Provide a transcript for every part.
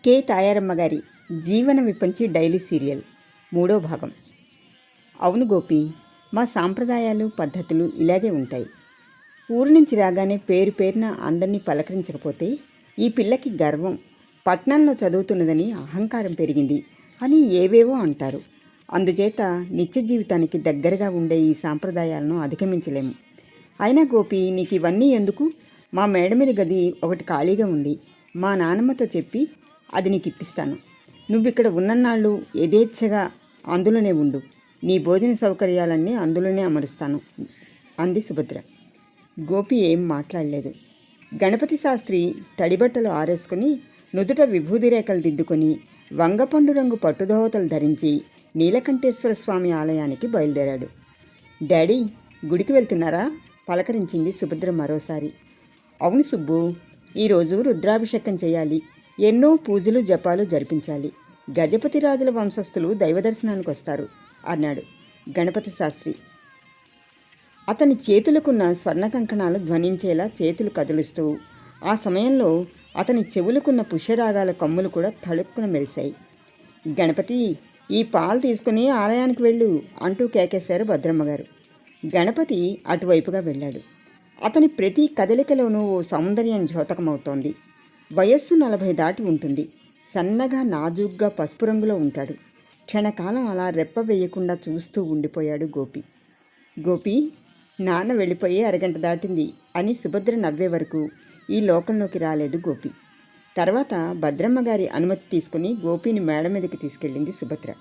K Tayaramma గారి జీవన విపంచి daily serial 3వ భాగం. అవును గోపి, మా సాంప్రదాయాలు పద్ధతులు ఇలాగే ఉంటాయి. ఊరు నుంచి రాగానే పేరు పేరున అందరినీ పలకరించకపోతే ఈ పిల్లకి గర్వం, పట్నంలో చదువుతున్నదని అహంకారం పెరిగింది అని ఏవేవో అంటారు. అందుచేత నిత్య జీవితానికి దగ్గరగా ఉండే ఈ సాంప్రదాయాలను అధిగమించలేము. అయినా గోపి, నీకు ఇవన్నీ ఎందుకు? మా మేడ మీద గది ఒకటి ఖాళీగా ఉంది. మా నాన్నమ్మతో చెప్పి అది నీకు ఇప్పిస్తాను. నువ్విక్కడ ఉన్నన్నాళ్ళు యథేచ్ఛగా అందులోనే ఉండు. నీ భోజన సౌకర్యాలన్నీ అందులోనే అమరుస్తాను అంది సుభద్ర. గోపి ఏం మాట్లాడలేదు. గణపతి శాస్త్రి తడిబట్టలు ఆరేసుకుని నుదుట విభూది రేఖలు దిద్దుకొని వంగపండు రంగు పట్టుదోవతలు ధరించి నీలకంఠేశ్వర స్వామి ఆలయానికి బయలుదేరాడు. డాడీ, గుడికి వెళ్తున్నారా? పలకరించింది సుభద్ర మరోసారి. అవును సుబ్బు, ఈరోజు రుద్రాభిషేకం చేయాలి. ఎన్నో పూజలు జపాలు జరిపించాలి. గజపతి రాజుల వంశస్థులు దైవదర్శనానికి వస్తారు అన్నాడు గణపతి శాస్త్రి. అతని చేతులకున్న స్వర్ణ కంకణాలు ధ్వనించేలా చేతులు కదులుస్తూ, ఆ సమయంలో అతని చెవులకున్న పుష్యరాగాల కమ్ములు కూడా తళుక్కున మెరిశాయి. గణపతి, ఈ పాలు తీసుకుని ఆలయానికి వెళ్ళు అంటూ కేకేశారు భద్రమ్మగారు. గణపతి అటువైపుగా వెళ్ళాడు. అతని ప్రతి కదలికలోనూ ఓ సౌందర్యం ద్యోతకమవుతోంది. వయస్సు 40 దాటి ఉంటుంది. సన్నగా నాజూగ్గా పసుపు రంగులో ఉంటాడు. క్షణకాలం అలా రెప్ప వేయకుండా చూస్తూ ఉండిపోయాడు గోపి. గోపి, నాన్న వెళ్ళిపోయి అరగంట దాటింది అని సుభద్ర నవ్వే వరకు ఈ లోకంలోకి రాలేదు గోపి. తర్వాత భద్రమ్మగారి అనుమతి తీసుకుని గోపిని మేడ మీదకి తీసుకెళ్ళింది సుభద్ర.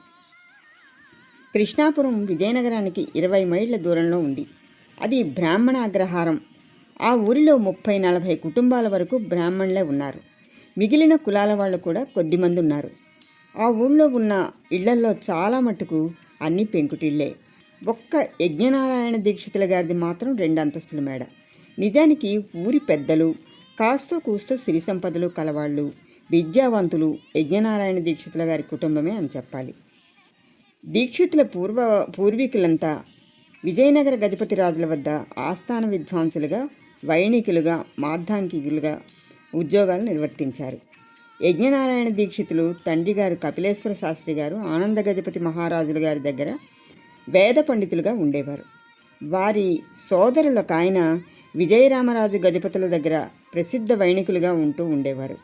కృష్ణాపురం విజయనగరానికి 20 మైళ్ళ దూరంలో ఉంది. అది బ్రాహ్మణ అగ్రహారం. ఆ ఊరిలో 30-40 కుటుంబాల వరకు బ్రాహ్మణులే ఉన్నారు. మిగిలిన కులాల వాళ్ళు కూడా కొద్దిమంది ఉన్నారు. ఆ ఊళ్ళో ఉన్న ఇళ్లల్లో చాలా మట్టుకు అన్నీ పెంకుటిళ్లే. ఒక్క యజ్ఞనారాయణ దీక్షితుల గారిది మాత్రం 2 అంతస్తుల మేడ. నిజానికి ఊరి పెద్దలు, కాస్తో కూస్తో సిరి సంపదలు కలవాళ్ళు, విద్యావంతులు యజ్ఞనారాయణ దీక్షితుల గారి కుటుంబమే అని చెప్పాలి. దీక్షితుల పూర్వీకులంతా విజయనగర గజపతి రాజుల వద్ద ఆస్థాన విద్వాంసులుగా, వైణికులుగా, మార్ధాంగికులుగా ఉద్యోగాలు నిర్వర్తించారు. యజ్ఞనారాయణ దీక్షితులు తండ్రి గారు కపిలేశ్వర శాస్త్రి గారు ఆనంద గజపతి మహారాజుల గారి దగ్గర వేద పండితులుగా ఉండేవారు. వారి సోదరులకు ఆయన విజయరామరాజు గజపతుల దగ్గర ప్రసిద్ధ వైణికులుగా ఉంటూ ఉండేవారు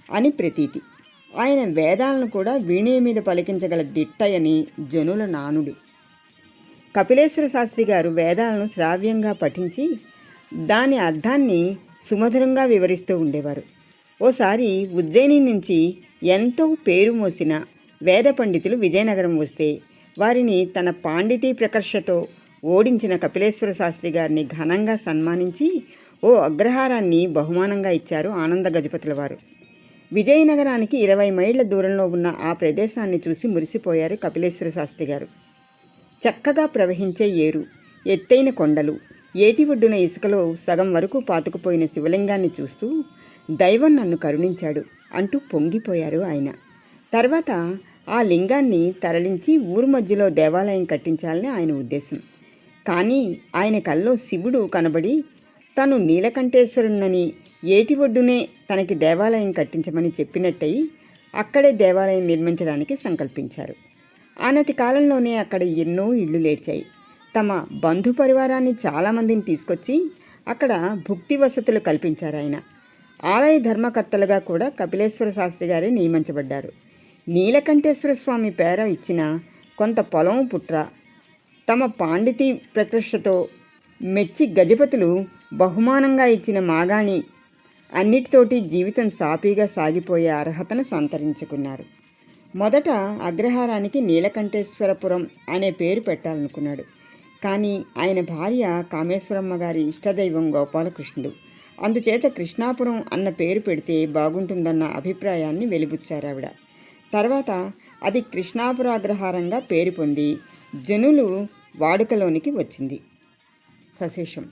అని ప్రతీతి. ఆయన వేదాలను కూడా వీణే మీద పలికించగల దిట్టయని జనుల నానుడి. కపిలేశ్వర శాస్త్రి గారు వేదాలను శ్రావ్యంగా పఠించి దాని అర్థాన్ని సుమధురంగా వివరిస్తూ ఉండేవారు. ఓసారి ఉజ్జయిని నుంచి ఎంతో పేరు మోసిన వేద పండితులు విజయనగరం వస్తే వారిని తన పాండితీ ప్రకర్షతో ఓడించిన కపిలేశ్వర శాస్త్రి గారిని ఘనంగా సన్మానించి ఓ అగ్రహారాన్ని బహుమానంగా ఇచ్చారు ఆనంద గజపతుల వారు. విజయనగరానికి 20 మైళ్ళ దూరంలో ఉన్న ఆ ప్రదేశాన్ని చూసి మురిసిపోయారు కపిలేశ్వర శాస్త్రి గారు. చక్కగా ప్రవహించే ఏరు, ఎత్తైన కొండలు, ఏటి ఒడ్డున ఇసుకలో సగం వరకు పాతుకుపోయిన శివలింగాన్ని చూస్తూ దైవం నన్ను కరుణించాడు అంటూ పొంగిపోయారు ఆయన. తర్వాత ఆ లింగాన్ని తరలించి ఊరు మధ్యలో దేవాలయం కట్టించాలని ఆయన ఉద్దేశం. కానీ ఆయన కల్లో శివుడు కనబడి తను నీలకంఠేశ్వరునని, ఏటి ఒడ్డునే తనకి దేవాలయం కట్టించమని చెప్పినట్టయి అక్కడే దేవాలయం నిర్మించడానికి సంకల్పించారు. ఆనతి కాలంలోనే అక్కడ ఎన్నో ఇళ్ళు లేచాయి. తమ బంధు పరివారాన్ని చాలామందిని తీసుకొచ్చి అక్కడ భుక్తి వసతులు కల్పించారు ఆయన. ఆలయ ధర్మకర్తలుగా కూడా కపిలేశ్వర శాస్త్రి గారే నియమించబడ్డారు. నీలకంఠేశ్వర స్వామి పేర ఇచ్చిన కొంత పొలం పుట్ర తమ పాండితీ ప్రకృష్టతో మెచ్చి గజపతులు బహుమానంగా ఇచ్చిన మాగాణి అన్నిటితోటి జీవితం సాఫీగా సాగిపోయే అర్హతను సంతరించుకున్నారు. మొదట అగ్రహారానికి నీలకంఠేశ్వరపురం అనే పేరు పెట్టాలనుకున్నాడు. కానీ ఆయన భార్య కామేశ్వరమ్మ గారి ఇష్టదైవం గోపాలకృష్ణుడు. అందుచేత కృష్ణాపురం అన్న పేరు పెడితే బాగుంటుందన్న అభిప్రాయాన్ని వెలిబుచ్చారు ఆవిడ. తర్వాత అది కృష్ణాపుర అగ్రహారంగా పేరు పొంది జనులు వాడుకలోనికి వచ్చింది. సశేషం.